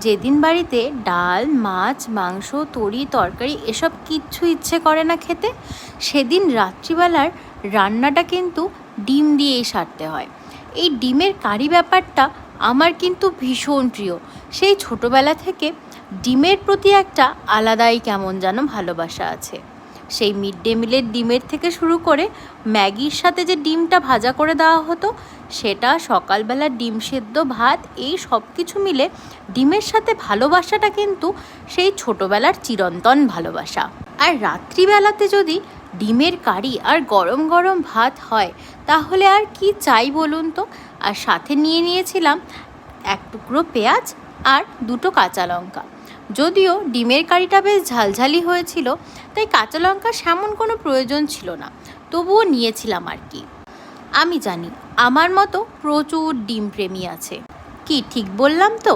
যেদিন বাড়িতে ডাল, মাছ, মাংস, তরি, তরকারি এসব কিচ্ছু ইচ্ছে করে না খেতে, সেদিন রাত্রিবেলার রান্নাটা কিন্তু ডিম দিয়েই সারতে হয়। এই ডিমের কারি ব্যাপারটা আমার কিন্তু ভীষণ প্রিয়। সেই ছোটোবেলা থেকে ডিমের প্রতি একটা আলাদাই কেমন যেন ভালোবাসা আছে। সেই মিড ডে মিলের ডিমের থেকে শুরু করে ম্যাগির সাথে যে ডিমটা ভাজা করে দেওয়া হতো, সেটা সকালবেলা ডিম সেদ্ধ, ভাত, এই সব কিছু মিলে ডিমের সাথে ভালোবাসাটা কিন্তু সেই ছোটোবেলার চিরন্তন ভালোবাসা। আর রাত্রিবেলাতে যদি ডিমের কারি আর গরম গরম ভাত হয়, তাহলে আর কি চাই বলুন তো। আর সাথে নিয়েছিলাম এক টুকরো পেঁয়াজ আর দুটো কাঁচা লঙ্কা। যদিও ডিমের কারিটা বেশ ঝালঝালি হয়েছিল, তাই কাঁচা লঙ্কা সেমন কোনো প্রয়োজন ছিল না, তবুও নিয়েছিলাম আর কি। আমি জানি আমার মতো প্রচুর ডিম প্রেমী আছে। কি ঠিক বললাম তো?